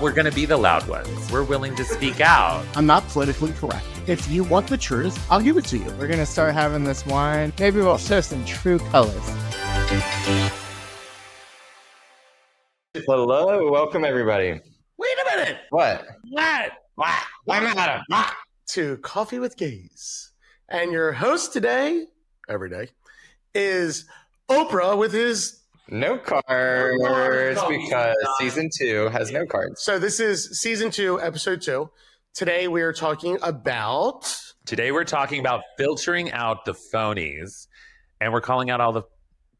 We're going to be the loud ones. We're willing to speak out. I'm not politically correct. If you want the truth, I'll give it to you. We're going to start having this wine. Maybe we'll show some true colors. Hello, welcome everybody. Wait a minute. What? I'm Adam. To Coffee with Gaze. And your host today, every day, is Oprah with his... No cards, because season 2 has no cards. So this is season 2, episode 2. Today we are talking about... filtering out the phonies. And we're calling out all the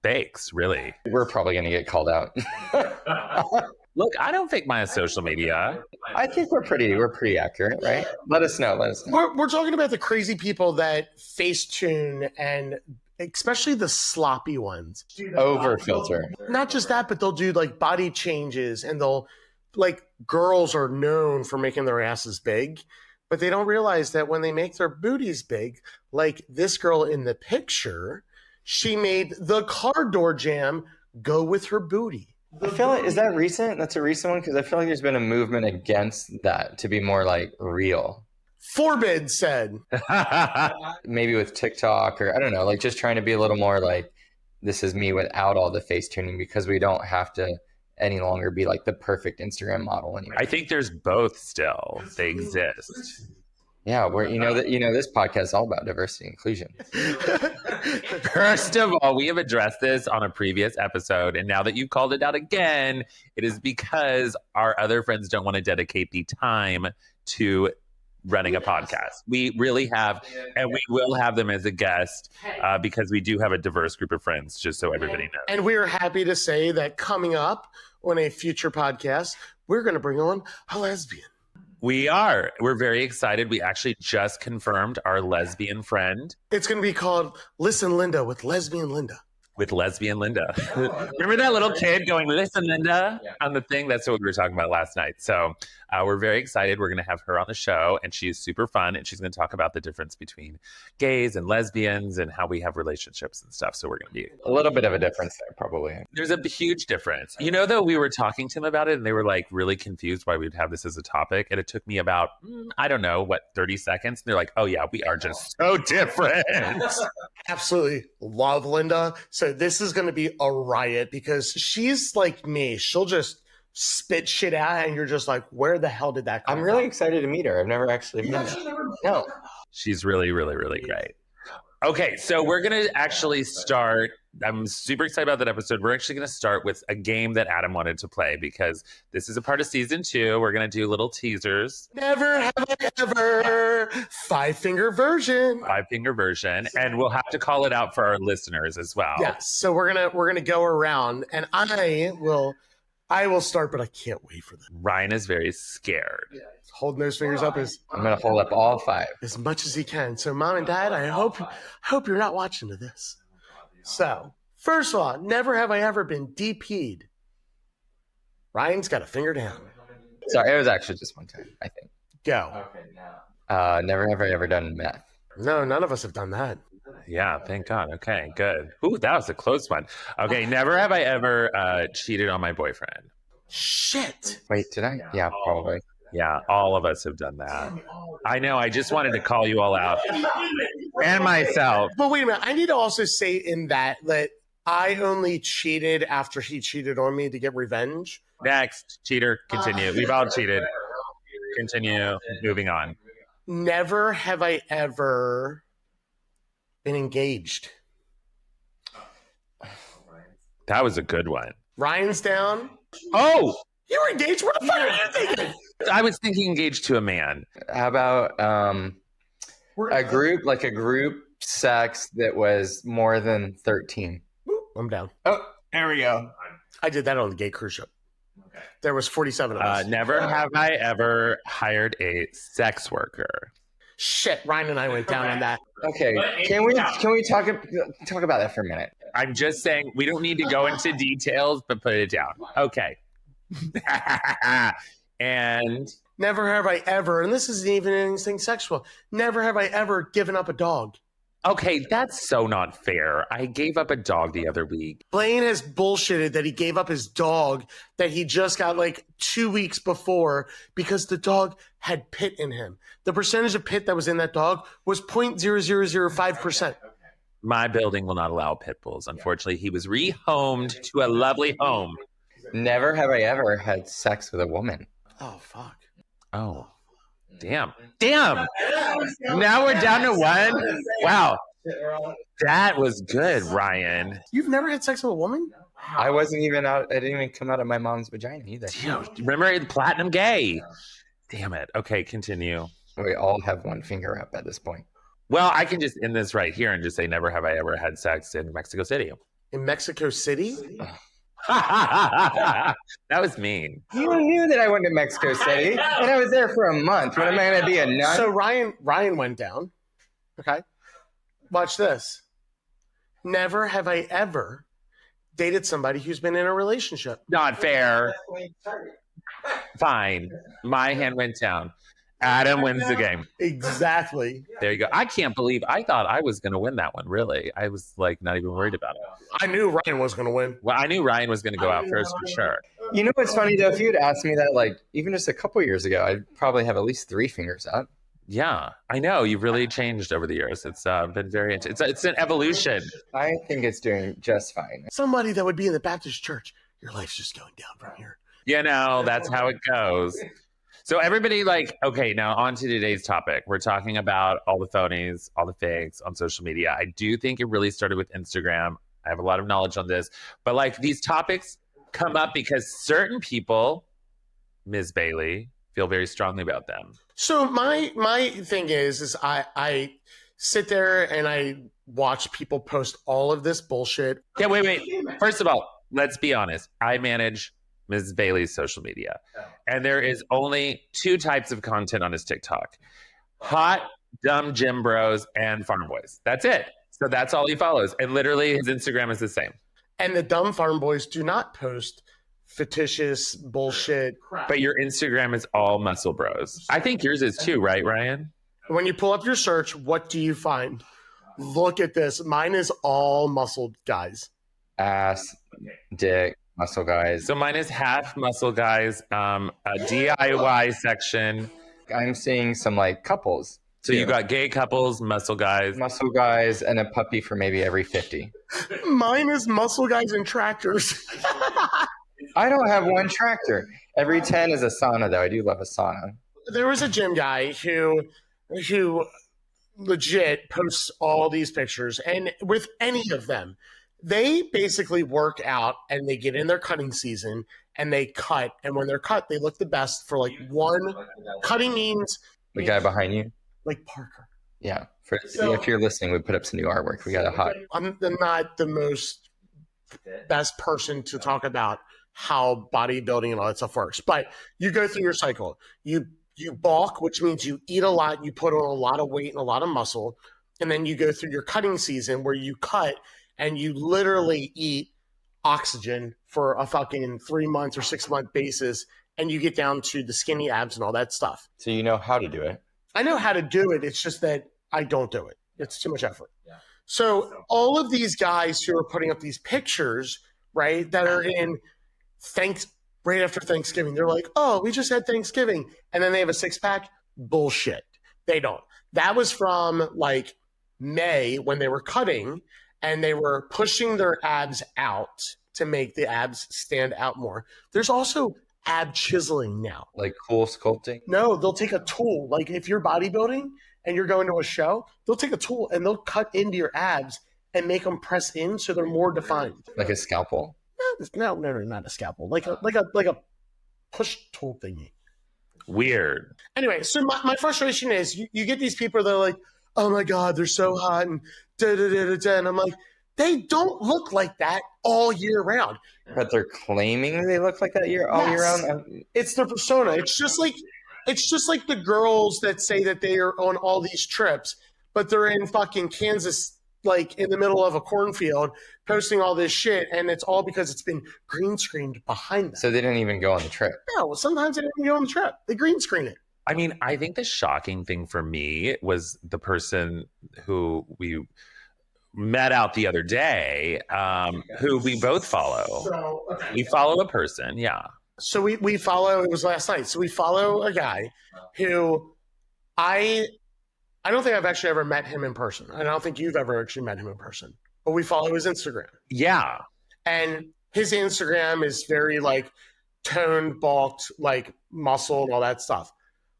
fakes, really. We're probably going to get called out. Look, I don't fake my social media. I think we're pretty accurate, right? Let us know. We're talking about the crazy people that FaceTune and especially the sloppy ones. Over filter. Not just that, but they'll do like body changes and they'll like girls are known for making their asses big, but they don't realize that when they make their booties big, like this girl in the picture, she made the car door jamb go with her booty. I feel like, is that recent? That's a recent one? Because I feel like there's been a movement against that to be more like real. Forbid said. Maybe with TikTok or I don't know, like just trying to be a little more like, this is me without all the face tuning because we don't have to any longer be like the perfect Instagram model anymore. I think there's both still. They exist. Yeah, we're this podcast is all about diversity and inclusion. First of all, we have addressed this on a previous episode, and now that you've called it out again, it is because our other friends don't want to dedicate the time to running a podcast. We really have, and we will have them as a guest because we do have a diverse group of friends, just so everybody knows. And we are happy to say that coming up on a future podcast, we're going to bring on a lesbian. We are. We're very excited. We actually just confirmed our lesbian friend. It's going to be called Listen Linda with Lesbian Linda. With lesbian Linda. Remember that little kid going, listen, Linda, on the thing? That's what we were talking about last night. So we're very excited. We're going to have her on the show, and she's super fun, and she's going to talk about the difference between gays and lesbians and how we have relationships and stuff. So we're going to be... A little bit of a difference there, probably. There's a huge difference. You know, though, we were talking to them about it, and they were, like, really confused why we'd have this as a topic. And it took me about, 30 seconds? And they're like, oh, yeah, we are just so different. Absolutely love Linda. So this is going to be a riot because she's like me. She'll just spit shit out and you're just like, where the hell did that come I'm really from? excited to meet her. I've never actually met her. No. She's really, really, really great. Okay, so we're going to actually start. I'm super excited about that episode. We're actually going to start with a game that Adam wanted to play because this is a part of season 2. We're going to do little teasers. Never have I ever. 5-finger version. 5-finger version. And we'll have to call it out for our listeners as well. Yes. So we're gonna go around and I will start, but I can't wait for that. Ryan is very scared. Yeah. Holding those fingers up I'm going to hold up all 5. as much as he can. So Mom and Dad, I hope you're not watching to this. So, first of all, never have I ever been DP'd. Ryan's got a finger down. Sorry, it was actually just one time, I think. Go. Never have I ever done meth. No, none of us have done that. Yeah, thank God. Okay, good. Ooh, that was a close one. Okay, never have I ever cheated on my boyfriend. Shit. Wait, did I? Yeah, probably. Yeah, all of us have done that. I know. I just wanted to call you all out. And myself. But wait a minute. I need to also say in that I only cheated after he cheated on me to get revenge. Next, cheater, continue. We've all cheated. Continue. Moving on. Never have I ever been engaged. That was a good one. Ryan's down. Oh! You were engaged? What the fuck are you thinking? I was thinking engaged to a man. How about a group sex that was more than 13? I'm down. Oh, there we go. I did that on the gay cruise ship. Okay. There was 47 of us. Never have I ever hired a sex worker. Shit, Ryan and I went down on that. Okay, can we talk about that for a minute? I'm just saying we don't need to go into details, but put it down. Okay. And never have I ever, and this isn't even anything sexual, never have I ever given up a dog. Okay, that's so not fair. I gave up a dog the other week. Blaine has bullshitted that he gave up his dog that he just got like 2 weeks before because the dog had pit in him. The percentage of pit that was in that dog was 0.0005%. My building will not allow pit bulls. Unfortunately, he was rehomed to a lovely home. Never have I ever had sex with a woman. Oh, fuck. Oh, damn. Damn. Now we're down to one. Wow. That was good, Ryan. You've never had sex with a woman? I wasn't even out. I didn't even come out of my mom's vagina either. Remember the platinum gay? Damn it. Okay, continue. We all have one finger up at this point. Well, I can just end this right here and just say, never have I ever had sex in Mexico City. In Mexico City? That was mean. You knew that I went to Mexico City, and I was there for a month. What am I going to be, a nut? So Ryan went down. Okay. Watch this. Never have I ever dated somebody who's been in a relationship. Not fair. Fine. My hand went down. Adam wins the game. Exactly. There you go. I can't believe I thought I was going to win that one, really. I was like not even worried about it. I knew Ryan was going to win. Well, I knew Ryan was going to go out first for sure. You know what's funny, though? If you had asked me that, like, even just a couple years ago, I'd probably have at least 3 fingers up. Yeah, I know. You've really changed over the years. It's been very it's an evolution. I think it's doing just fine. Somebody that would be in the Baptist church, your life's just going down from here. You know, that's how it goes. So everybody, like, okay, now on to today's topic. We're talking about all the phonies, all the fakes on social media. I do think it really started with Instagram. I have a lot of knowledge on this. But, like, these topics come up because certain people, Ms. Bailey, feel very strongly about them. So my thing is I sit there and I watch people post all of this bullshit. Yeah, wait. First of all, let's be honest. I manage Ms. Bailey's social media. And there is only 2 types of content on his TikTok. Hot, dumb gym bros, and farm boys. That's it. So that's all he follows. And literally his Instagram is the same. And the dumb farm boys do not post fictitious bullshit. But your Instagram is all muscle bros. I think yours is too, right, Ryan? When you pull up your search, what do you find? Look at this. Mine is all muscled guys. Ass, dick, muscle guys. So mine is half muscle guys, a DIY section. I'm seeing some like couples. So you got gay couples, muscle guys, and a puppy for maybe every 50. Mine is muscle guys and tractors. I don't have one tractor. Every 10 is a sauna, though. I do love a sauna. There was a gym guy who legit posts all these pictures, and with any of them, they basically work out and they get in their cutting season and they cut. And when they're cut, they look the best for like one. Cutting means the guy behind you, like Parker. Yeah. If you're listening, we put up some new artwork. We got a hot. I'm not the most best person to talk about how bodybuilding and all that stuff works, but you go through your cycle. You bulk, which means you eat a lot, you put on a lot of weight and a lot of muscle, and then you go through your cutting season where you cut and you literally eat oxygen for a fucking 3 months or 6 month basis, and you get down to the skinny abs and all that stuff. So you know how to do it. I know how to do it. It's just that I don't do it. It's too much effort. Yeah. So all of these guys who are putting up these pictures, right, that are in right after Thanksgiving, they're like, oh, we just had Thanksgiving. And then they have a 6-pack. Bullshit. They don't. That was from like May when they were cutting and they were pushing their abs out to make the abs stand out more. There's also ab chiseling now. Like cool sculpting? No, they'll take a tool. Like if you're bodybuilding and you're going to a show, they'll take a tool and they'll cut into your abs and make them press in so they're more defined. Like a scalpel? No, not a scalpel. Like a push tool thingy. Weird. Anyway, so my frustration is you get these people that are like, oh my God, they're so hot and da-da-da-da-da. And I'm like, they don't look like that all year round. But they're claiming they look like that all year round? It's their persona. It's just like the girls that say that they are on all these trips, but they're in fucking Kansas, like in the middle of a cornfield, posting all this shit, and it's all because it's been green screened behind them. So they didn't even go on the trip? No, sometimes they didn't even go on the trip. They green screen it. I mean, I think the shocking thing for me was the person who we met out the other day, who we both follow. So, okay. We follow a person, yeah. So we follow, it was last night. So we follow a guy who I don't think I've actually ever met him in person. I don't think you've ever actually met him in person. But we follow his Instagram. Yeah. And his Instagram is very like toned, bulked, like muscle and all that stuff.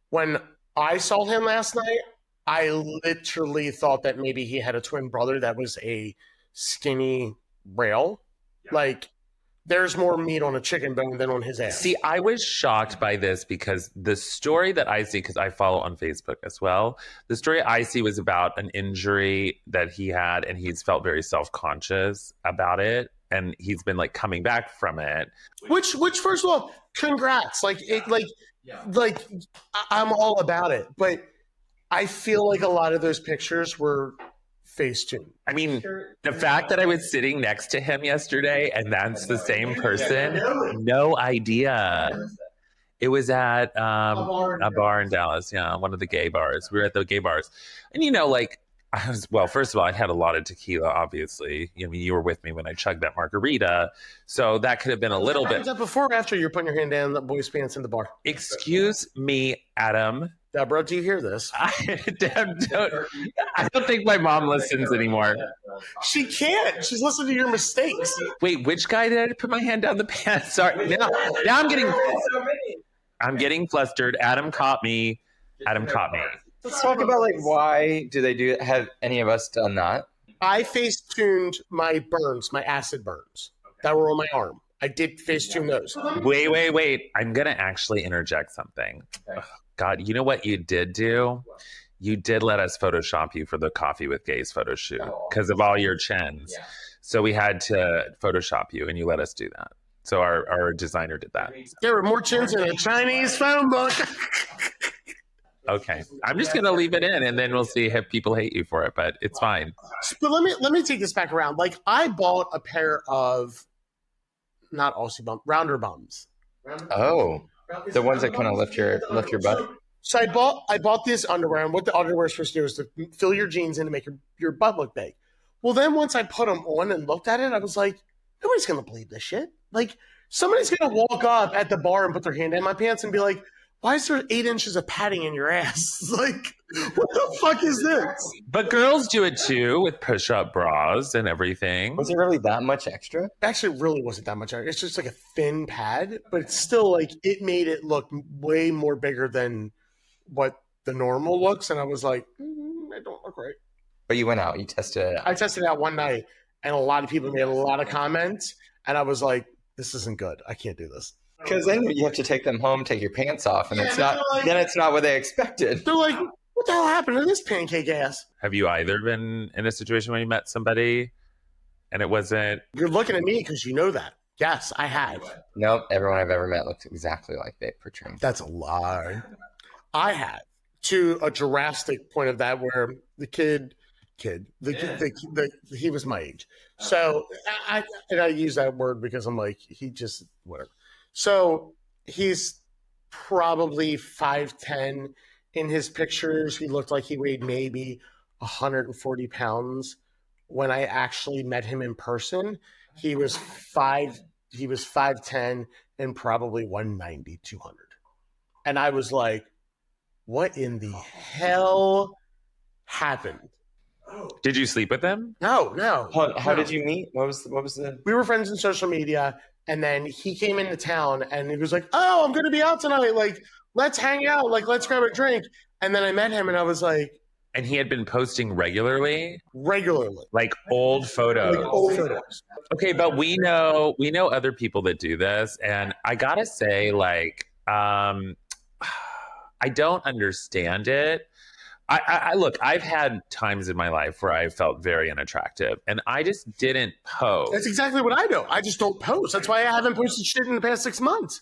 When I saw him last night, I literally thought that maybe he had a twin brother that was a skinny rail. Yeah. Like, there's more meat on a chicken bone than on his ass. See, I was shocked by this because the story that I see, because I follow on Facebook as well, the story I see was about an injury that he had, and he's felt very self-conscious about it, and he's been like coming back from it. Which first of all, congrats! Like I'm all about it, but I feel like a lot of those pictures were FaceTune. I mean, the fact that I was sitting next to him yesterday and that's the same person, no idea. It was at a bar in Dallas, yeah, one of the gay bars. We were at the gay bars. And, you know, like, first of all, I had a lot of tequila, obviously. I mean, you were with me when I chugged that margarita. So that could have been a little bit. Was that before or after you're putting your hand down the boy's pants in the bar? Excuse me, Adam. Deborah, do you hear this? I don't think my mom listens anymore. She can't. She's listening to your mistakes. Wait, which guy did I put my hand down the pants? Sorry. Now I'm getting flustered. Adam caught me. Let's talk about like why do they do? Have any of us done that? I face-tuned my burns, my acid burns that were on my arm. I did face-tune those. Wait. I'm gonna actually interject something. Okay. God, you know what you did do? You did let us Photoshop you for the Coffee with Gays photo shoot because of all your chins. Yeah. So we had to Photoshop you, and you let us do that. So our designer did that. There were more chins in a Chinese phone book. Okay, I'm just gonna leave it in, and then we'll see if people hate you for it. But it's fine. But let me take this back around. Like, I bought a pair of not Aussie bum, rounder bums. Oh. The ones that kind of lift your butt. So I bought this underwear, and what the underwear is supposed to do is to fill your jeans in to make your butt look big. Well, then once I put them on and looked at it, I was like, nobody's gonna believe this shit. Like, somebody's gonna walk up at the bar and put their hand in my pants and be like, why is there 8 inches of padding in your ass? Like, what the fuck is this? But girls do it too with push-up bras and everything. Was it really that much extra? Actually, it really wasn't that much extra. It's just like a thin pad, but it's still like, it made it look way more bigger than what the normal looks. And I was like, it don't look right. But you went out, you tested it out. I tested it out one night, and a lot of people made a lot of comments, and I was like, this isn't good. I can't do this. Because then you have to take them home, take your pants off, and it's not what they expected. They're like, what the hell happened to this pancake ass? Have you either been in a situation where you met somebody and it wasn't? You're looking at me because you know that. Yes, I have. Nope, everyone I've ever met looks exactly like they portray. That's a lie. I have, to a drastic point of that, where the kid, he was my age. So I use that word because I'm like, he just, whatever. So he's probably 5'10". In his pictures, he looked like he weighed maybe 140 pounds. When I actually met him in person, he was 5'10" and probably 190, 200. And I was like, what in the hell happened? Did you sleep with him? No. How did you meet? What was the? We were friends in social media, and then he came into town, and he was like, "Oh, I'm going to be out tonight. Like, let's hang out. Like, let's grab a drink." And then I met him, and I was like, and he had been posting regularly, like old photos. Okay, but we know other people that do this, and I gotta say, like, I don't understand it. I look, I've had times in my life where I felt very unattractive, and I just didn't post. That's exactly what I do. I just don't post. That's why I haven't posted shit in the past 6 months.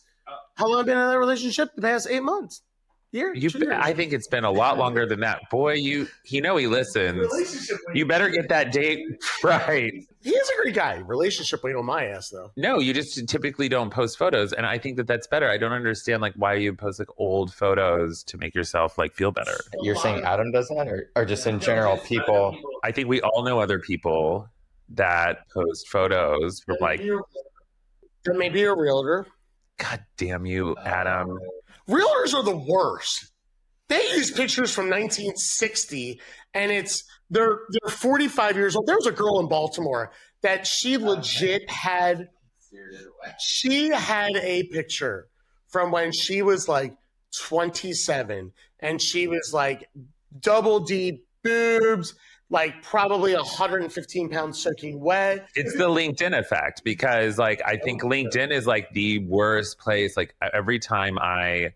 How long have I been in that relationship? The past 8 months. Year? 2 years. I think it's been a lot longer than that. Boy, he listens. You better get that date right. He is a great guy. Relationship weight on my ass, though. No, you just typically don't post photos, and I think that that's better. I don't understand like why you post like old photos to make yourself like feel better. You're saying Adam does that, or just in general people? I think we all know other people that post photos from like. There may be a realtor. God damn you, Adam. Realtors are the worst. They use pictures from 1960, and they're 45 years old. There was a girl in Baltimore that she legit had. She had a picture from when she was like 27, and she was like double D boobs, like probably 115 pounds soaking wet. It's the LinkedIn effect, because like I think LinkedIn is like the worst place. Like every time I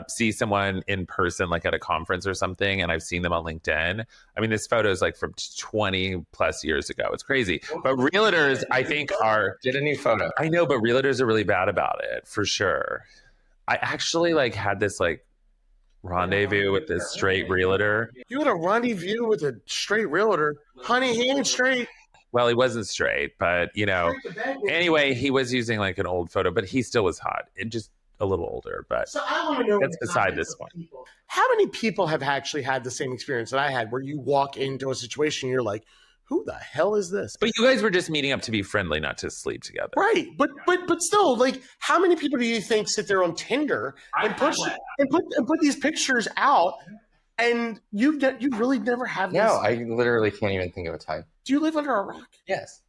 see someone in person, like at a conference or something, and I've seen them on LinkedIn, I mean, this photo is like from 20 plus years ago. It's crazy. But realtors, I think, Get a new photo. I know, but realtors are really bad about it, for sure. I actually like had this like rendezvous with this straight realtor. You had a rendezvous with a straight realtor? Honey, he ain't straight. Well, he wasn't straight, but you know, anyway, he was using like an old photo, but he still was hot. It just a little older, but so I want to know, that's beside this one. How many people have actually had the same experience that I had, where you walk into a situation and you're like, who the hell is this? But you guys were just meeting up to be friendly, not to sleep together. Right. But still, like, how many people do you think sit there on Tinder and put these pictures out, and you really never have this? No, I literally can't even think of a time. Do you live under a rock? Yes.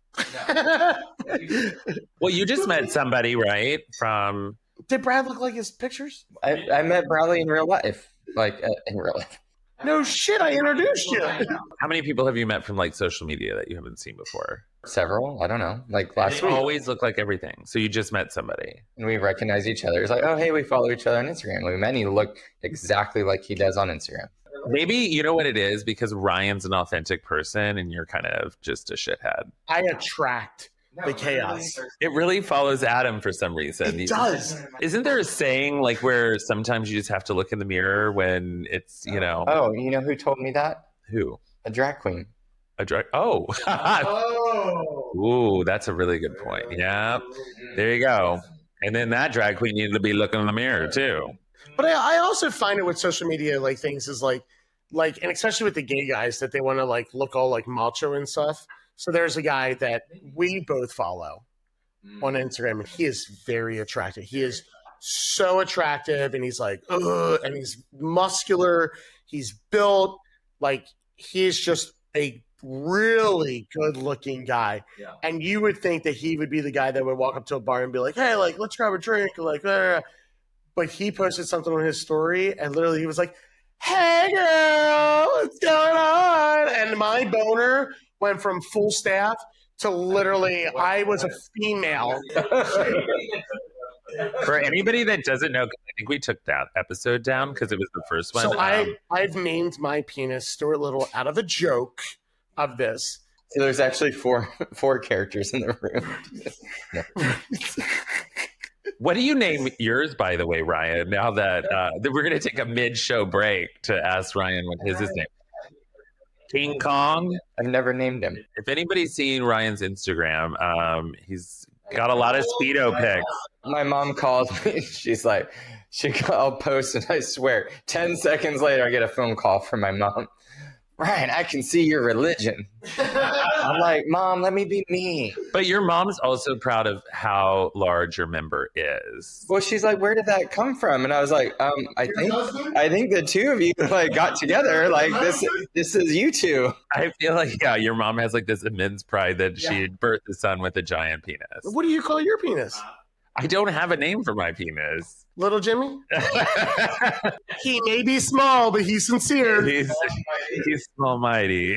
Well, you just met somebody, right? From Did Brad look like his pictures? I met Bradley in real life. Like, in real life. No shit, I introduced you. How many people have you met from like social media that you haven't seen before? Several. I don't know. Like last They week. always look like everything. So you just met somebody. And we recognize each other. It's like, oh, hey, we follow each other on Instagram. We met and he looked exactly like he does on Instagram. Maybe you know what it is, because Ryan's an authentic person and you're kind of just a shithead. I attract the chaos. It really follows Adam for some reason. It does. Isn't there a saying like where sometimes you just have to look in the mirror when it's, you know? Oh, you know who told me that? Who? A drag queen. A drag? Oh. Ooh, that's a really good point. Yeah. There you go. And then that drag queen needed to be looking in the mirror too. But I also find it with social media, like things is like, and especially with the gay guys, that they want to like look all like macho and stuff. So there's a guy that we both follow on Instagram, and he is very attractive. He is so attractive, and he's like, ugh, and he's muscular. He's built like he's just a really good-looking guy. Yeah. And you would think that he would be the guy that would walk up to a bar and be like, "Hey, like, let's grab a drink," like, but he posted something on his story, and literally he was like, "Hey, girl, what's going on?" And my boner went from full staff to literally, I was a female. For anybody that doesn't know, I think we took that episode down because it was the first one. So I've named my penis Stuart Little out of a joke of this. So there's actually four characters in the room. What do you name yours, by the way, Ryan? Now that we're going to take a mid-show break to ask Ryan what his name. King Kong? I've never named him. If anybody's seen Ryan's Instagram, he's got a lot of Speedo pics. My mom calls me. She's like, I'll post, and I swear, 10 seconds later, I get a phone call from my mom. Ryan, I can see your religion. I'm like, Mom, let me be me. But your mom's also proud of how large your member is. Well, she's like, where did that come from? And I was like, I think the two of you like got together. Like this is you two. I feel like, yeah, your mom has like this immense pride that she birthed a son with a giant penis. What do you call your penis? I don't have a name for my penis. Little Jimmy? He may be small, but he's sincere. He's small mighty.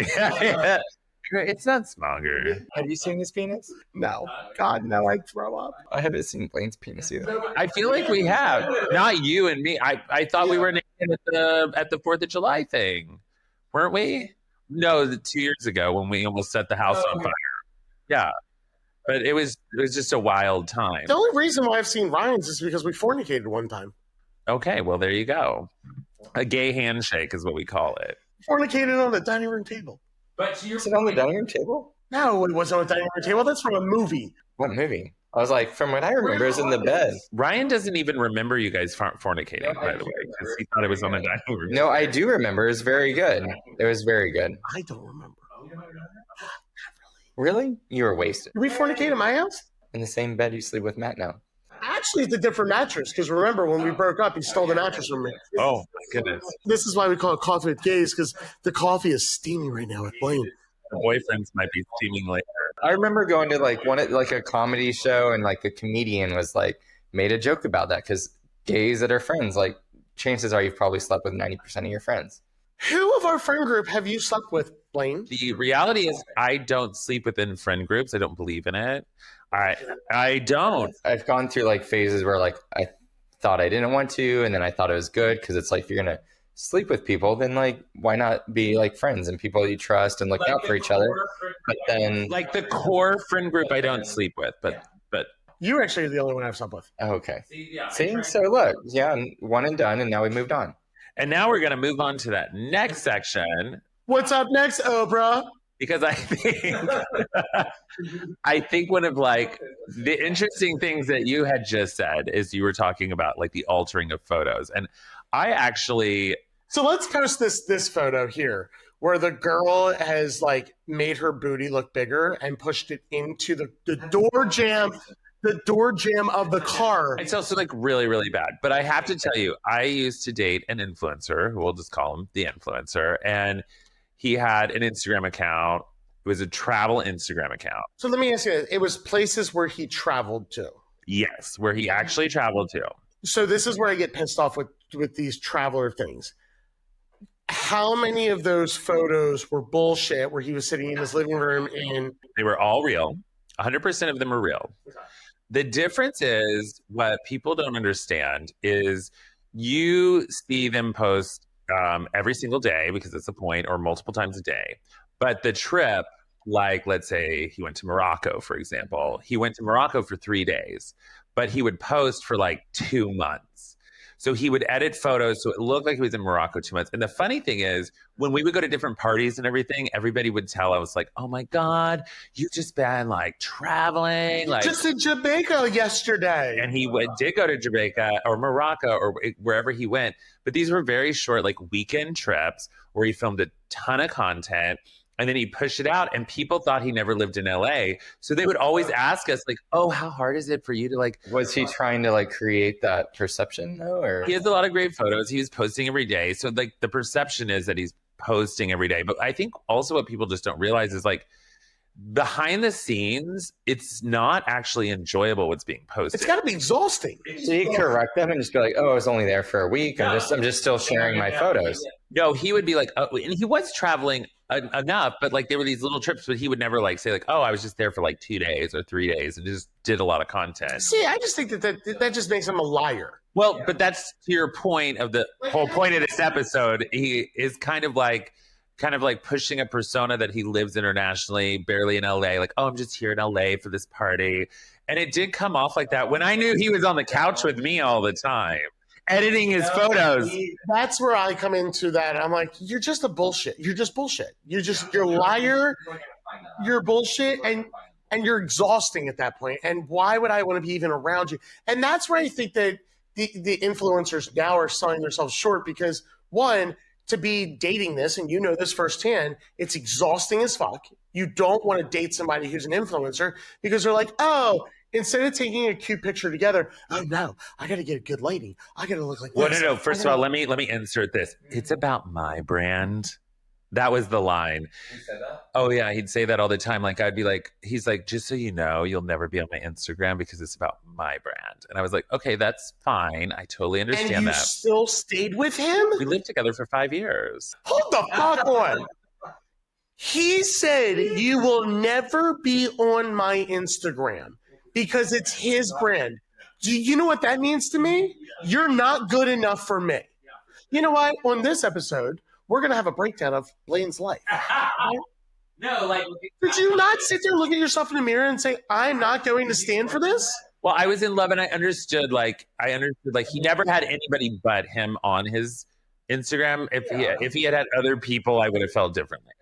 It's not smaller. Have you seen his penis? No. God, no, I throw up. I haven't seen Blaine's penis either. I feel like we have. Not you and me. I thought we were naked at the 4th of July thing. Weren't we? No, 2 years ago when we almost set the house on fire. Yeah. But it was just a wild time. The only reason why I've seen Ryan's is because we fornicated one time. Okay, well, there you go. A gay handshake is what we call it. Fornicated on the dining room table. But to your Is it on the dining room table? No, it wasn't on the dining room table. That's from a movie. What movie? I was like, from what I remember, it's in the bed. Ryan doesn't even remember you guys fornicating, by the way, because he thought it was on the dining room. No, I do remember. It was very good. It was very good. I don't remember. Really? You were wasted. Did we fornicate at my house? In the same bed you sleep with Matt now. Actually, it's a different mattress, because remember, when we broke up, he stole the mattress from me. Oh, my goodness. This is why we call it Coffee with Gays, because the coffee is steaming right now with Blaine. The boyfriends might be steaming later. I remember going to like a comedy show, and like the comedian was like made a joke about that because gays that are friends, like chances are you've probably slept with 90% of your friends. Who of our friend group have you slept with, Blaine? The reality is I don't sleep within friend groups. I don't believe in it. I don't. I've gone through like phases where like I thought I didn't want to, and then I thought it was good because it's like if you're gonna sleep with people, then like why not be like friends and people you trust and look out for each other? But then like the core friend group I don't sleep with, but You actually are the only one I've slept with. okay. See, so look, yeah, one and done, and now we moved on. and now we're gonna move on to that next section What's up next, Oprah? because I think one of like the interesting things that you had just said is you were talking about like the altering of photos, and I actually So let's post this photo here where the girl has like made her booty look bigger and pushed it into the door jam of the car. it's also like really, really bad. But I have to tell you, I used to date an influencer, who we'll just call him the influencer, and he had an Instagram account. It was a travel Instagram account. So let me ask you, it was places where he traveled to. Yes, where he actually traveled to. So this is where I get pissed off with these traveler things. How many of those photos were bullshit where he was sitting in his living room and They were all real. 100% of them are real. The difference is what people don't understand is you see them post every single day because it's a point, or multiple times a day. But the trip, like let's say he went to Morocco, for example, he went to Morocco for 3 days, but he would post for like 2 months. So he would edit photos so it looked like he was in Morocco 2 months. And the funny thing is, when we would go to different parties and everything, everybody would tell I was like, oh my God, you've just been like traveling. Like, just in Jamaica yesterday. and he did go to Jamaica or Morocco or wherever he went. But these were very short, like weekend trips where he filmed a ton of content. And then he pushed it out, and people thought he never lived in LA. So they would always ask us, like, oh, how hard is it for you to like. Was he trying to like create that perception though, or He has a lot of great photos. He was posting every day. So like the perception is that he's posting every day. But I think also what people just don't realize is like behind the scenes, it's not actually enjoyable what's being posted. It's got to be exhausting. so you correct them and just be like, oh, I was only there for a week. I'm just still sharing my photos. No, he would be like, oh, and he was traveling enough, but like there were these little trips, but he would never like say like, oh, I was just there for like 2 days or 3 days and just did a lot of content. See, I just think that just makes him a liar. Well, but that's to your point of the whole point of this episode. He is kind of like pushing a persona that he lives internationally, barely in LA. Like, oh, I'm just here in LA for this party. And it did come off like that when I knew he was on the couch with me all the time, editing his photos. That's where I come into that. I'm like, you're just a bullshit. You're just bullshit. You're a liar. You're bullshit. And you're exhausting at that point. And why would I want to be even around you? And that's where I think that the influencers now are selling themselves short because, one, to be dating this, and you know this firsthand, it's exhausting as fuck. You don't want to date somebody who's an influencer because they're like, oh, instead of taking a cute picture together, oh no, I got to get a good lady. I got to look like Well, this. no. First of all, let me insert this. It's about my brand. That was the line. You said that? Oh yeah, he'd say that all the time. Like I'd be like, he's like, just so you know, you'll never be on my Instagram because it's about my brand. And I was like, okay, that's fine. I totally understand And you that. still stayed with him? We lived together for 5 years. Hold the fuck on. He said you will never be on my Instagram because it's his brand. Do you know what that means to me? You're not good enough for me. You know what? On this episode, we're going to have a breakdown of Blaine's life. No, like Did you not sit there and look at yourself in the mirror and say, I'm not going to stand for this? Well, I was in love and I understood like he never had anybody but him on his Instagram. If he had other people, I would have felt differently.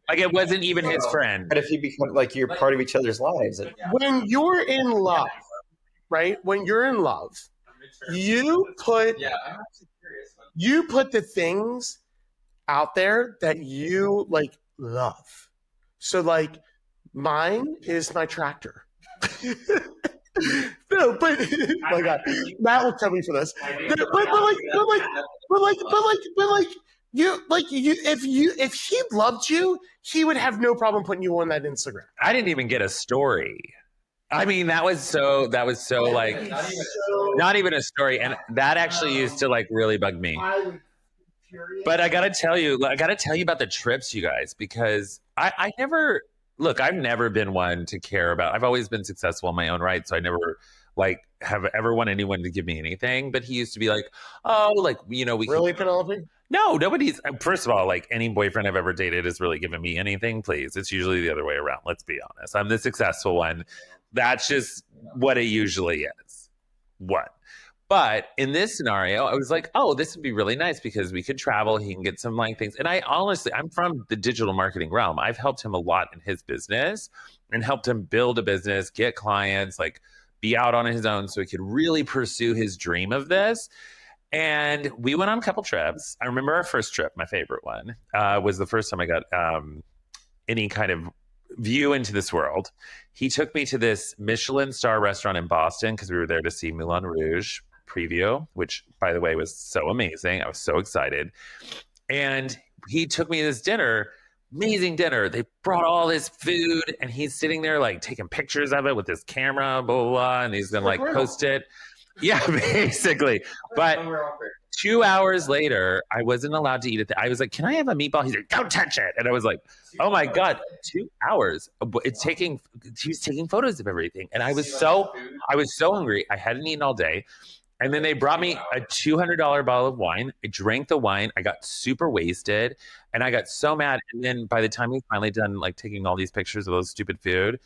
Like it wasn't even his friend. But if you become like you're part of each other's lives, When you're in love, right? When you're in love, you put the things out there that you like love. So like mine is my tractor. No, but oh my God, Matt will tell me for this. If he loved you, he would have no problem putting you on that Instagram. I didn't even get a story. I mean, that was so like not even a story, and that actually used to like really bug me. But I gotta tell you about the trips, you guys, because I've never been one to care about. I've always been successful in my own right, so I never like have ever want anyone to give me anything. But he used to be like, oh, like we really, Penelope? No, nobody's. First of all, like any boyfriend I've ever dated has really given me anything. Please, it's usually the other way around. Let's be honest. I'm the successful one. That's just what it usually is. What? But in this scenario, I was like, oh, this would be really nice because we could travel. He can get some like things. And I'm from the digital marketing realm. I've helped him a lot in his business and helped him build a business, get clients, like be out on his own so he could really pursue his dream of this. And we went on a couple trips. I remember our first trip, my favorite one, was the first time I got any kind of view into this world. He took me to this Michelin star restaurant in Boston because we were there to see Moulin Rouge preview, which by the way was so amazing. I was so excited. And he took me to this dinner, amazing dinner. They brought all this food and he's sitting there like taking pictures of it with his camera, blah, blah, blah, and he's gonna like post it. Yeah, basically. But 2 hours later, I wasn't allowed to eat it. I was like, can I have a meatball? He's like, don't touch it. And I was like, oh my God, 2 hours. He was taking photos of everything. And I was so hungry. I hadn't eaten all day. And then they brought me a $200 bottle of wine. I drank the wine. I got super wasted and I got so mad. And then by the time he finally done like taking all these pictures of those stupid food,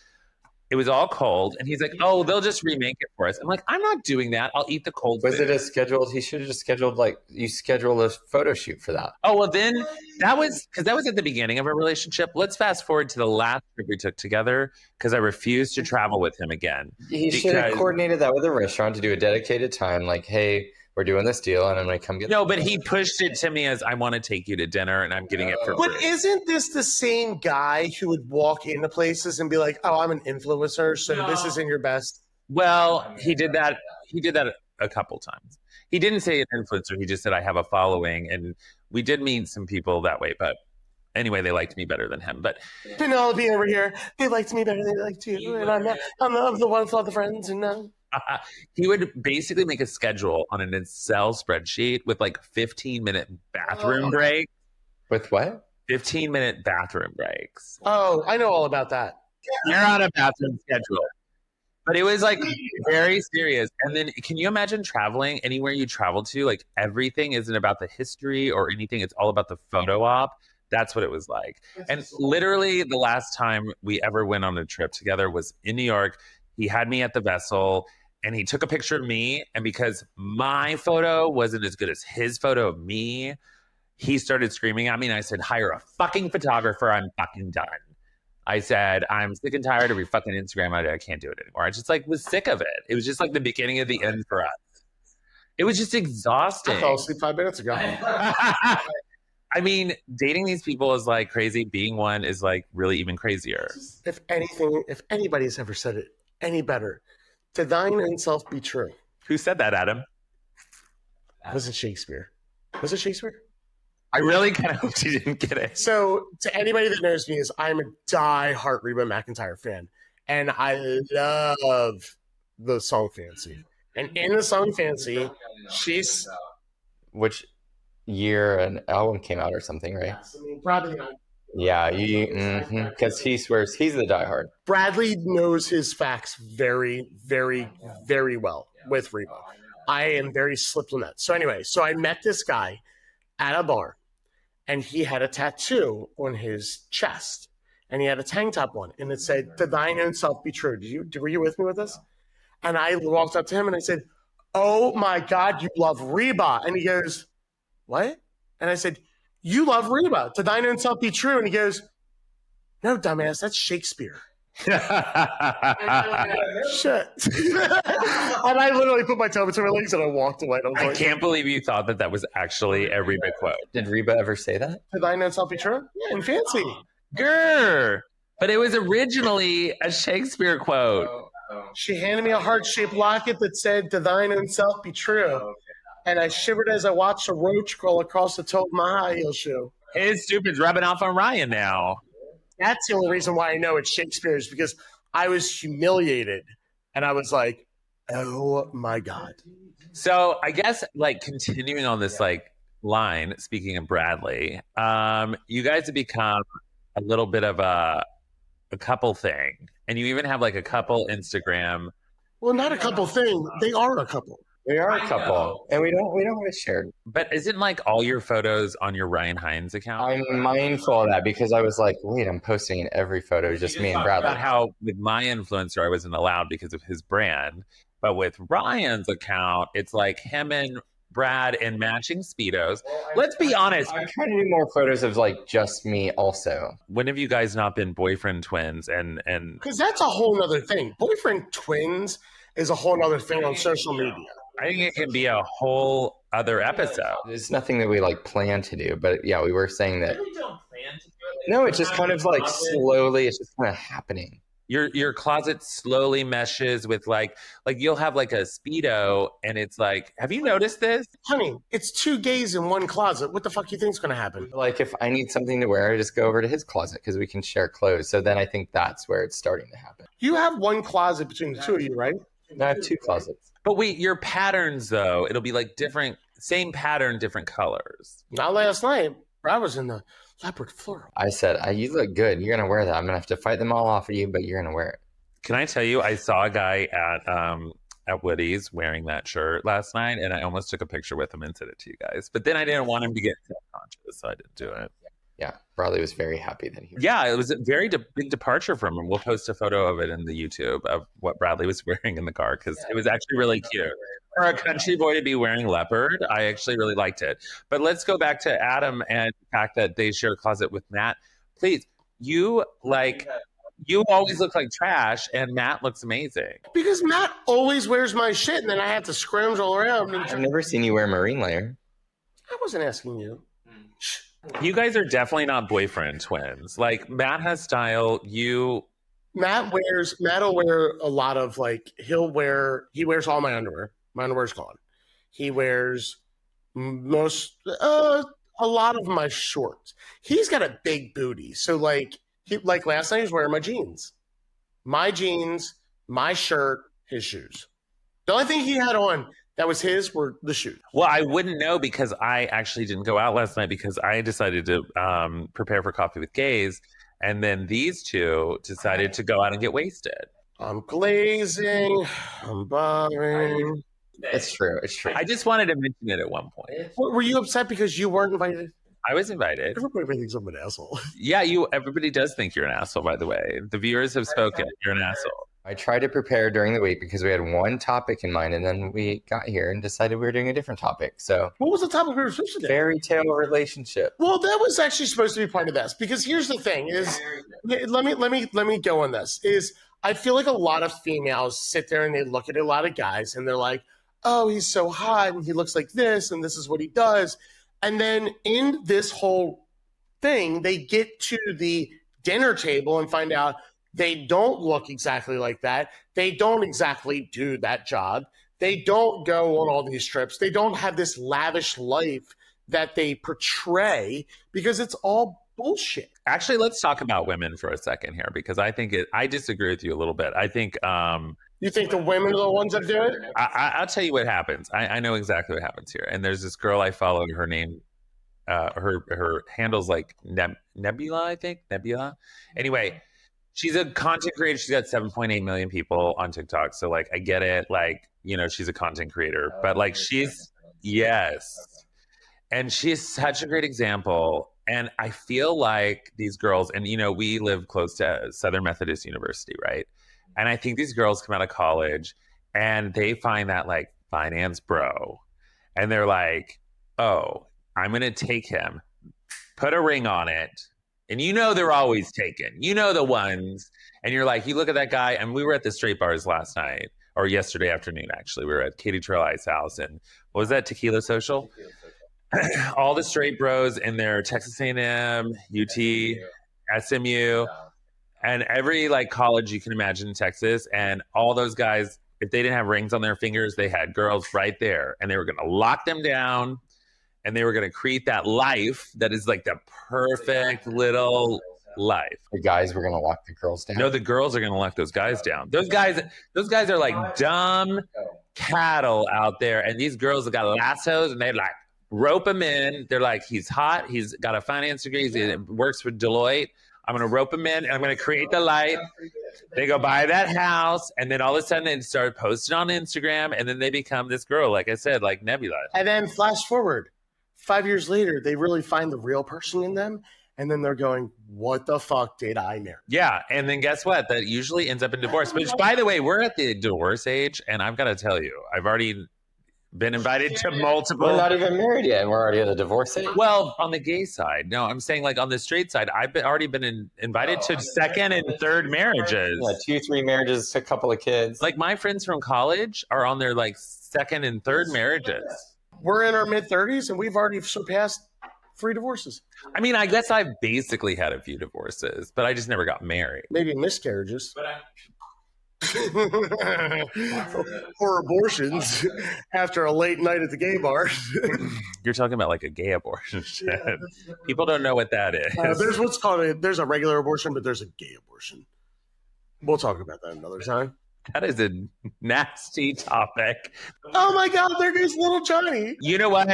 it was all cold. And he's like, oh, they'll just remake it for us. I'm like, I'm not doing that. I'll eat the cold food. Was it a scheduled? He should have just scheduled you schedule a photo shoot for that. Oh, well then that was at the beginning of our relationship. Let's fast forward to the last trip we took together because I refused to travel with him again. He should have coordinated that with a restaurant to do a dedicated time. Like, hey, we're doing this deal and I'm going to come get No, but he pushed it to me as I want to take you to dinner and I'm getting it for free. But isn't this the same guy who would walk into places and be like, oh, I'm an influencer, so this isn't your best? Well, he did that. He did that a couple times. He didn't say an influencer. He just said, I have a following. And we did meet some people that way. But anyway, they liked me better than him. But Penelope over here, they liked me better than they liked you. And I'm the one with all the friends. And he would basically make a schedule on an Excel spreadsheet with like 15-minute bathroom breaks. With what? 15-minute bathroom breaks. Oh, I know all about that. You're on a bathroom schedule. But it was like very serious. And then can you imagine traveling anywhere you travel to? Like everything isn't about the history or anything. It's all about the photo op. That's what it was like. And literally the last time we ever went on a trip together was in New York. He had me at the vessel and he took a picture of me. And because my photo wasn't as good as his photo of me, he started screaming at me. And I said, hire a fucking photographer. I'm fucking done. I said, I'm sick and tired of your fucking Instagram. I can't do it anymore. I just like was sick of it. It was just like the beginning of the end for us. It was just exhausting. I fell asleep 5 minutes ago. I mean, dating these people is like crazy. Being one is like really even crazier. If anybody's ever said it any better, to thine own self be true. Who said that, Adam? Was it Shakespeare? Was it Shakespeare? I really kind of hoped you didn't get it. So, to anybody that knows me, I'm a die-hard Reba McEntire fan, and I love the song "Fancy." And in the song "Fancy," she's which year an album came out or something, right? probably not. Yeah, because he swears he's the diehard. Bradley knows his facts very, very, very well with Reba. I am very slipped on that. So anyway, I met this guy at a bar, and he had a tattoo on his chest, and he had a tank top on, and it said, "To thine own self be true." Were you with me with this? And I walked up to him and I said, "Oh my God, you love Reba." And he goes, "What?" And I said, "You love Reba. To thine own self be true." And he goes, "No, dumbass, that's Shakespeare." Shit. And I literally put my toe between my legs and I walked away. I can't believe you thought that was actually a Reba quote. Did Reba ever say that? "To thine own self be true." Yeah, and fancy. Grr. But it was originally a Shakespeare quote. She handed me a heart-shaped locket that said, "To thine own self be true." And I shivered as I watched a roach crawl across the toe of my high heel shoe. His stupid's rubbing off on Ryan now. That's the only reason why I know it's Shakespeare, is because I was humiliated. And I was like, oh my God. So I guess like continuing on this like line, speaking of Bradley, you guys have become a little bit of a couple thing. And you even have like a couple Instagram. Well, not a couple thing. They are a couple. We are a couple, and we don't have it shared. But isn't like all your photos on your Ryan Hines account? I'm mindful of that because I was like, wait, I'm posting in every photo, just me and Bradley. About how with my influencer, I wasn't allowed because of his brand. But with Ryan's account, it's like him and Brad in matching Speedos. Let's be honest. I'm trying to do more photos of like just me also. When have you guys not been boyfriend twins? And because that's a whole nother thing. Boyfriend twins is a whole nother thing on social media. I think it can be a whole other episode. It's nothing that we like plan to do, but yeah, we were saying that. We don't plan to do it. No, it's just kind of like slowly, it's just kind of happening. Your closet slowly meshes with like you'll have like a Speedo and it's like, have you noticed this? Honey, it's two gays in one closet. What the fuck you think's going to happen? Like if I need something to wear, I just go over to his closet because we can share clothes. So then I think that's where it's starting to happen. You have one closet between the two of you, right? No, I have two closets. But wait, your patterns though, it'll be like different, same pattern, different colors. Not last night. I was in the leopard floral. I said, you look good. You're going to wear that. I'm going to have to fight them all off of you, but you're going to wear it. Can I tell you, I saw a guy at Woody's wearing that shirt last night, and I almost took a picture with him and sent it to you guys. But then I didn't want him to get self-conscious, so I didn't do it. Yeah, Bradley was very happy that he. Yeah, it was a very big departure from him. We'll post a photo of it in the YouTube of what Bradley was wearing in the car because it was actually really cute. For a country boy to be wearing leopard, I actually really liked it. But let's go back to Adam and the fact that they share a closet with Matt. Please, you always look like trash, and Matt looks amazing. Because Matt always wears my shit, and then I have to scrounge all around. I've never seen you wear a marine layer. I wasn't asking you. You guys are definitely not boyfriend twins. Like Matt has style. Matt will wear a lot of like he wears all my underwear. My underwear's gone. He wears a lot of my shorts. He's got a big booty. So like last night he was wearing my jeans, my shirt, his shoes. The only thing he had on that was his were the shoes. Well, I wouldn't know because I actually didn't go out last night because I decided to prepare for coffee with gays. And then these two decided to go out and get wasted. I'm glazing. I'm bothering. It's true. It's true. I just wanted to mention it at one point. Were you upset because you weren't invited? I was invited. Everybody thinks I'm an asshole. Yeah, everybody does think you're an asshole, by the way. The viewers have spoken. You're an asshole. I tried to prepare during the week because we had one topic in mind, and then we got here and decided we were doing a different topic. So, what was the topic we were supposed to do? Fairy tale relationship. Well, that was actually supposed to be part of this because here's the thing: is let me go on this. Is I feel like a lot of females sit there and they look at a lot of guys and they're like, "Oh, he's so hot and he looks like this and this is what he does," and then in this whole thing, they get to the dinner table and find out they don't look exactly like that. They don't exactly do that job. They don't go on all these trips. They don't have this lavish life that they portray because it's all bullshit. Actually, let's talk about women for a second here because I disagree with you a little bit. I think you think the women are the ones that do it? I'll tell you what happens. I know exactly what happens here. And there's this girl I follow. Her name, her handle's like Nebula, I think. Nebula. Anyway, she's a content creator. She's got 7.8 million people on TikTok. So like, I get it. Like, she's a content creator, but like yes. And she's such a great example. And I feel like these girls, and we live close to Southern Methodist University, right? And I think these girls come out of college and they find that like finance bro, and they're like, oh, I'm going to take him, put a ring on it. And you know they're always taken. You know the ones. And you're like, you look at that guy. And we were at the straight bars last night, or yesterday afternoon, actually. We were at Katie Trail Ice House. And what was that, Tequila Social? All the straight bros in their Texas A&M, UT, SMU, and every like college you can imagine in Texas. And all those guys, if they didn't have rings on their fingers, they had girls right there. And they were going to lock them down. And they were going to create that life that is like the perfect little life. The guys were going to lock the girls down. No, the girls are going to lock those guys down. Those guys are like dumb cattle out there. And these girls have got lassos and they like rope him in. They're like, he's hot. He's got a finance degree. He works for Deloitte. I'm going to rope him in and I'm going to create the light. They go buy that house. And then all of a sudden they start posting on Instagram. And then they become this girl, like I said, like Nebula. And then flash forward. 5 years later, they really find the real person in them. And then they're going, what the fuck did I marry? Yeah. And then guess what? That usually ends up in divorce. Which, by the way, we're at the divorce age. And I've got to tell you, I've already been invited to multiple. We're not even married yet. And we're already at a divorce age. Well, on the gay side. No, I'm saying like on the straight side, I've already been invited to second and third marriages. Yeah, 2-3 marriages, a couple of kids. Like my friends from college are on their like second and third marriages. We're in our mid-30s and we've already surpassed 3 divorces. I mean, I guess I've basically had a few divorces, but I just never got married. Maybe miscarriages. Or abortions after a late night at the gay bar. You're talking about like a gay abortion. Yeah, people don't know what that is. There's what's called there's a regular abortion, but there's a gay abortion. We'll talk about that another time. That is a nasty topic. Oh my God, there goes little Johnny. You know what?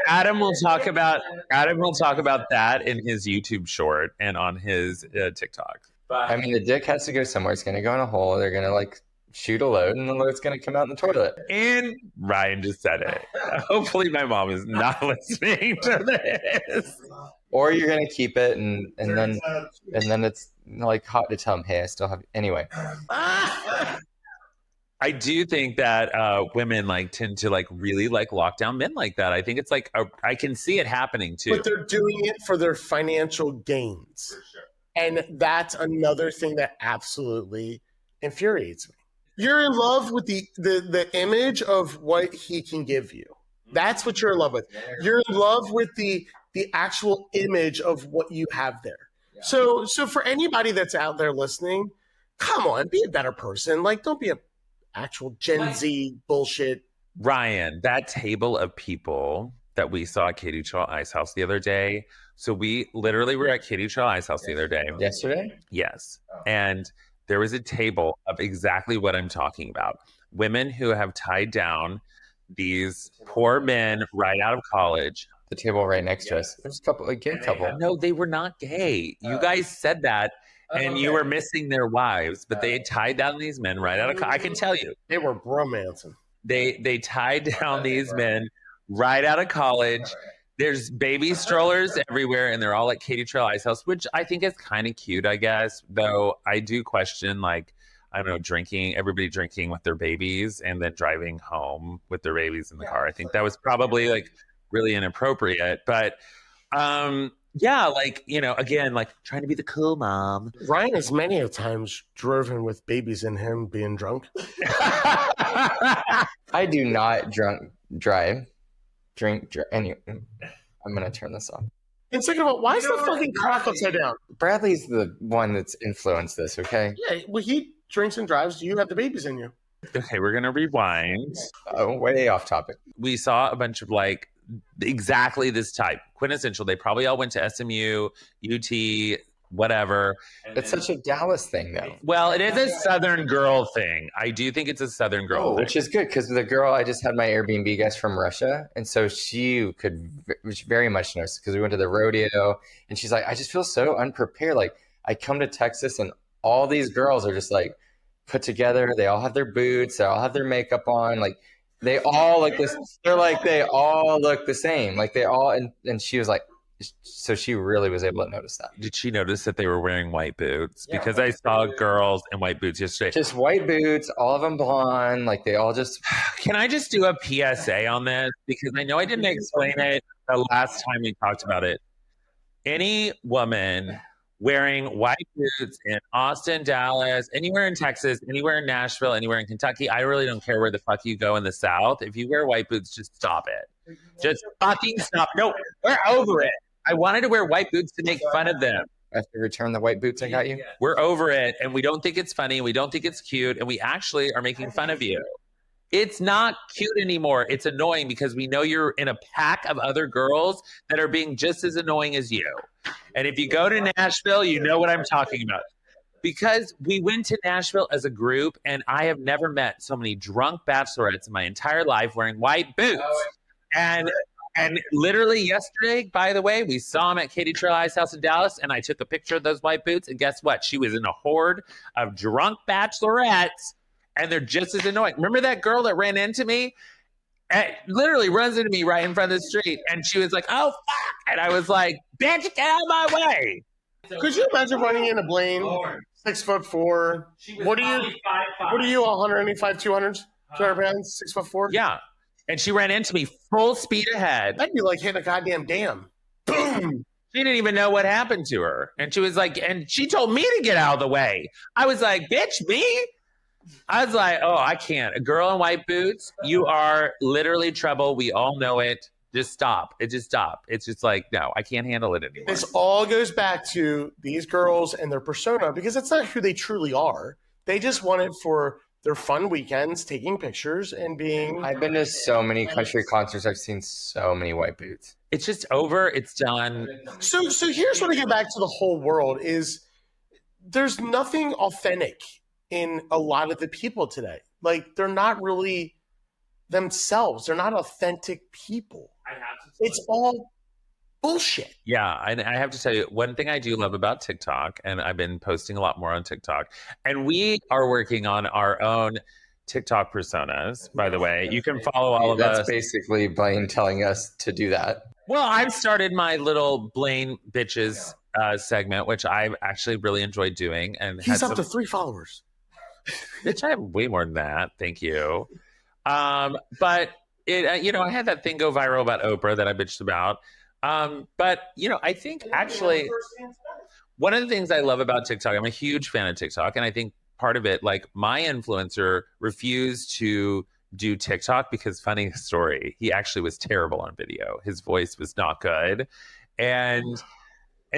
Adam will talk about that in his YouTube short and on his TikTok. I mean, the dick has to go somewhere. It's going to go in a hole. They're going to like shoot a load, and the load's going to come out in the toilet. And Ryan just said it. Hopefully, my mom is not listening to this. Or you're going to keep it, and then it's like hot to tell them, hey, I still have. Anyway, I do think that women like tend to like really like lock down men like that. I think it's like I can see it happening too. But they're doing it for their financial gains. For sure. And that's another thing that absolutely infuriates me. You're in love with the image of what he can give you. That's what you're in love with. You're in love with the actual image of what you have there. Yeah. So for anybody that's out there listening, come on, be a better person. Like, don't be a actual Gen Z bullshit. Ryan, that table of people that we saw at Katie Trail Ice House the other day. So we literally were at Katie Trail Ice House the other day. Yesterday? Yes. Oh. And there was a table of exactly what I'm talking about. Women who have tied down these poor men right out of college. The table right next to us. There's a gay couple. No, they were not gay. You guys said that, and you were missing their wives, but they tied down these men right out of college. I can tell you. They were bromancing. They tied down these men right out of college. There's baby strollers everywhere, and they're all at Katie Trail Ice House, which I think is kind of cute, I guess. Though I do question, like, I don't know, everybody drinking with their babies and then driving home with their babies in the car. I think that was probably like really inappropriate. But yeah, like, you know, again, like trying to be the cool mom. Ryan has many a times driven with babies in him being drunk. I do not drive. Anyway, I'm gonna turn this off. And second of all, why is the fucking clock upside down? Bradley's the one that's influenced this, okay? Yeah, well, he drinks and drives. You have the babies in you. Okay, we're gonna rewind. Oh, way off topic. We saw a bunch of like exactly this type, quintessential. They probably all went to SMU, UT, whatever. It's such a Dallas thing, though. Well, it is a Southern girl thing. I do think it's a Southern girl thing. Which is good, because the girl, I just had my Airbnb guest from Russia, and so she could very much know, because we went to the rodeo, and she's like, I just feel so unprepared. Like, I come to Texas, and all these girls are just like put together. They all have their boots. They all have their makeup on. Like, they all look this. They're like, they all look the same. Like, they all, and she was like, So she really was able to notice that. Did she notice that they were wearing white boots? Because I saw girls in white boots yesterday. Just white boots, all of them blonde, like they all just. Can I just do a PSA on this? Because I know I didn't explain it the last time we talked about it. Any woman wearing white boots in Austin, Dallas, anywhere in Texas, anywhere in Nashville, anywhere in Kentucky, I really don't care where the fuck you go in the South. If you wear white boots, just stop it. Just fucking stop. No, we're over it. I wanted to wear white boots to make fun of them. I have to return the white boots I got you. We're over it, and we don't think it's funny, and we don't think it's cute, and we actually are making fun of you. It's not cute anymore. It's annoying because we know you're in a pack of other girls that are being just as annoying as you. And if you go to Nashville, you know what I'm talking about. Because we went to Nashville as a group, and I have never met so many drunk bachelorettes in my entire life wearing white boots. And literally yesterday, by the way, we saw him at Katie Trelli's house in Dallas, and I took a picture of those white boots. And guess what? She was in a horde of drunk bachelorettes, and they're just as annoying. Remember that girl that ran into me? And literally runs into me right in front of the street, and she was like, "Oh fuck!" And I was like, "Bitch, get out of my way!" Could you imagine running into Blaine, 6'4"? What are you? 185, 200 pounds, 6'4"? Yeah. And she ran into me full speed ahead. That'd be like hitting a goddamn dam. Boom. She didn't even know what happened to her. And she was like, and she told me to get out of the way. I was like, bitch, me? I was like, oh, I can't. A girl in white boots, you are literally trouble. We all know it. Just stop. Stop. It's just like, no, I can't handle it anymore. This all goes back to these girls and their persona because that's not who they truly are. They just want it for their fun weekends, taking pictures and being. I've been to so many country concerts. I've seen so many white boots. It's just over. It's done. So here's what I get back to the whole world is there's nothing authentic in a lot of the people today. Like they're not really themselves. They're not authentic people. It's all bullshit. Yeah, and I have to tell you, one thing I do love about TikTok, and I've been posting a lot more on TikTok, and we are working on our own TikTok personas, by the way. You can follow all of us. That's basically Blaine telling us to do that. Well, I've started my little Blaine Bitches segment, which I've actually really enjoyed doing. And he's up to 3 followers. Bitch, I have way more than that. Thank you. But it, I had that thing go viral about Oprah that I bitched about. But I think actually one of the things I love about TikTok, I'm a huge fan of TikTok, and I think part of it, like my influencer refused to do TikTok because funny story, he actually was terrible on video. His voice was not good. And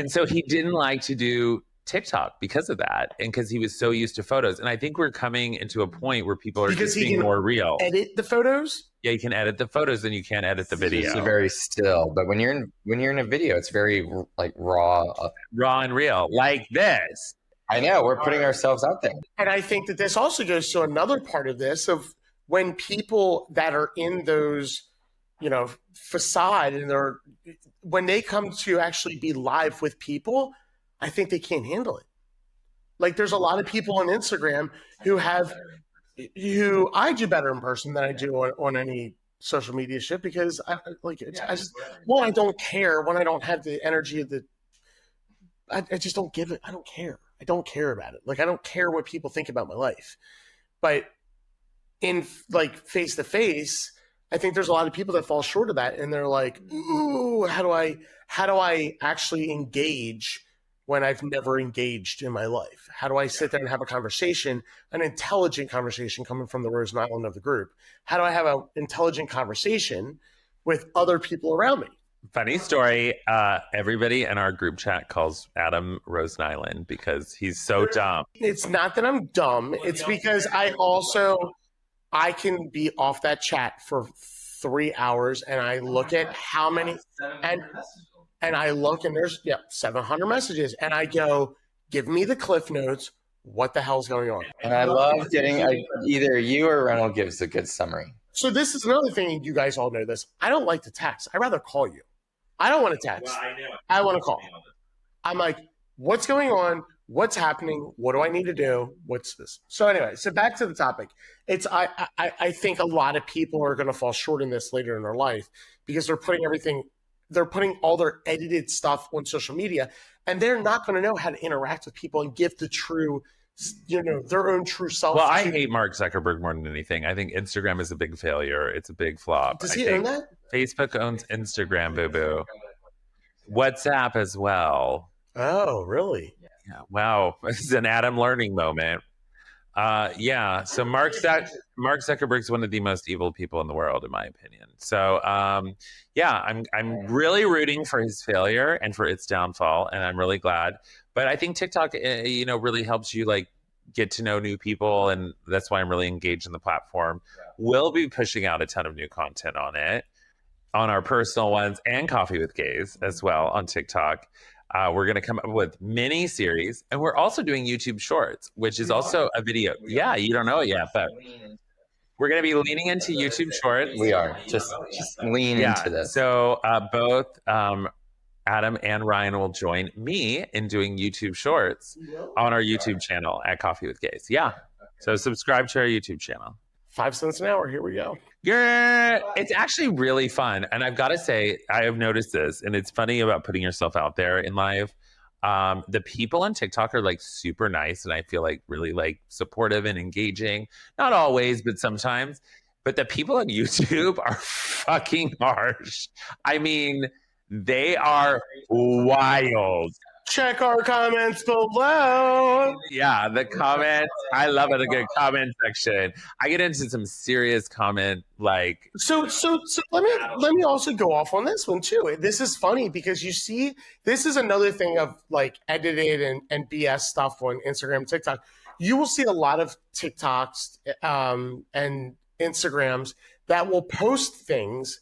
so he didn't like to do TikTok because of that. And because he was so used to photos. And I think we're coming into a point where people are just being more real. Edit the photos? Yeah, you can edit the photos and you can't edit the video. It's very still, but when you're in a video, it's very like raw and real, like this. I know, we're putting ourselves out there. And I think that this also goes to another part of this of when people that are in those, facade and when they come to actually be live with people, I think they can't handle it. Like there's a lot of people on Instagram who I do better in person than I do on any social media shit because I don't care when I don't have the energy of I just don't give it. I don't care. I don't care about it. Like I don't care what people think about my life. But in like face to face, I think there's a lot of people that fall short of that, and they're like, "Ooh, how do I actually engage when I've never engaged in my life? How do I sit there and have a conversation, an intelligent conversation coming from the Rose Island of the group? How do I have an intelligent conversation with other people around me?" Funny story. Everybody in our group chat calls Adam Rose Island because he's so dumb. It's not that I'm dumb. It's because I can be off that chat for 3 hours and I look at how many and I look and there's 700 messages and I go, give me the cliff notes. What the hell's going on? And I love getting either you or Reynolds gives a good summary. So this is another thing. You guys all know this. I don't like to text. I rather call you. I don't want to text. Well, I want to call. I'm like, what's going on? What's happening? What do I need to do? What's this? So anyway, so back to the topic. I think a lot of people are going to fall short in this later in their life because they're putting everything they're putting all their edited stuff on social media, and they're not going to know how to interact with people and give the true, their own true self. Well, I hate Mark Zuckerberg more than anything. I think Instagram is a big failure. It's a big flop. Does he own that? Facebook owns Instagram, boo-boo. WhatsApp as well. Oh, really? Yeah. Wow. This is an Adam learning moment. Yeah. So Mark Zuckerberg's one of the most evil people in the world, in my opinion. So, yeah, I'm really rooting for his failure and for its downfall, and I'm really glad. But I think TikTok, really helps you like get to know new people, and that's why I'm really engaged in the platform. We'll be pushing out a ton of new content on it, on our personal ones and Coffee with Gays as well on TikTok. We're going to come up with mini series, and we're also doing YouTube Shorts, which is also a video. Yeah, you don't know it yet, but we're going to be leaning into YouTube Shorts. We are just lean into this. So both Adam and Ryan will join me in doing YouTube Shorts on our YouTube channel at Coffee with Gays. Yeah, so subscribe to our YouTube channel. 5 cents an hour. Here we go. Yeah, it's actually really fun. And I've got to say, I have noticed this, and it's funny about putting yourself out there in life. The people on TikTok are like super nice, and I feel like really like supportive and engaging. Not always, but sometimes. But the people on YouTube are fucking harsh. I mean, they are wild. Check our comments below. Yeah, the comments. I love it. A good comment section. I get into some serious comment like. So let me also go off on this one too. This is funny because you see, this is another thing of like edited and BS stuff on Instagram, TikTok. You will see a lot of TikToks and Instagrams that will post things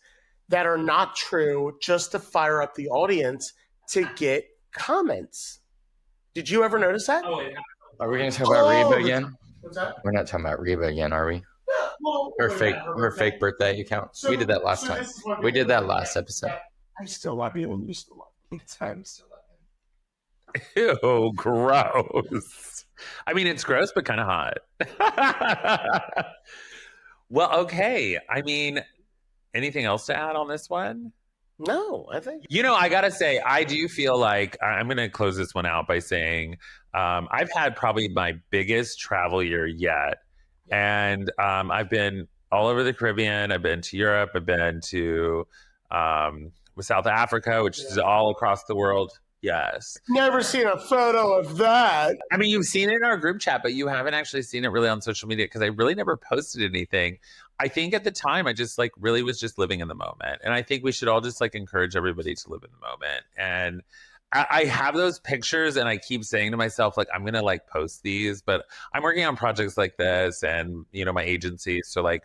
that are not true just to fire up the audience to get comments. Did you ever notice that? Oh, yeah. Are we going to talk about Reba again? What's that? We're not talking about Reba again, are we? Her fake birthday account. So, we did that last time. We did that last episode. I still love you and you still love me. Times. Ew, gross. I mean, it's gross, but kind of hot. Well, okay. I mean, anything else to add on this one? No, I think. I got to say, I do feel like I'm going to close this one out by saying I've had probably my biggest travel year yet. And I've been all over the Caribbean. I've been to Europe. I've been to South Africa, which is all across the world. Yes. Never seen a photo of that. I mean, you've seen it in our group chat, but you haven't actually seen it really on social media because I really never posted anything. I think at the time I just like really was just living in the moment. And I think we should all just like encourage everybody to live in the moment. And I have those pictures and I keep saying to myself, like, I'm going to like post these, but I'm working on projects like this and, my agency. So like,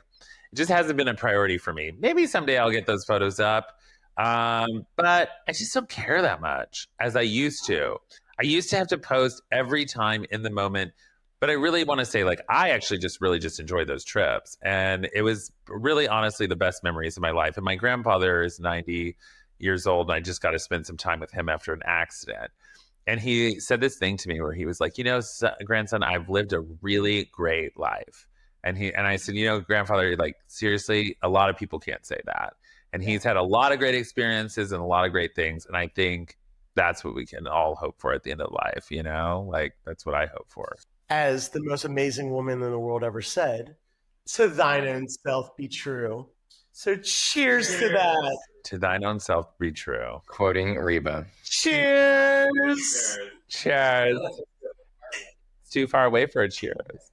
it just hasn't been a priority for me. Maybe someday I'll get those photos up. But I just don't care that much as I used to. I used to have to post every time in the moment, but I really want to say like, I actually just really just enjoyed those trips. And it was really honestly the best memories of my life. And my grandfather is 90 years old. And I just got to spend some time with him after an accident. And he said this thing to me where he was like, grandson, I've lived a really great life. And I said, grandfather, like seriously, a lot of people can't say that. And he's had a lot of great experiences and a lot of great things. And I think that's what we can all hope for at the end of life, Like, that's what I hope for. As the most amazing woman in the world ever said, to thine own self be true. So cheers to that. To thine own self be true. Quoting Reba. Cheers. Cheers. It's too far away for a cheers.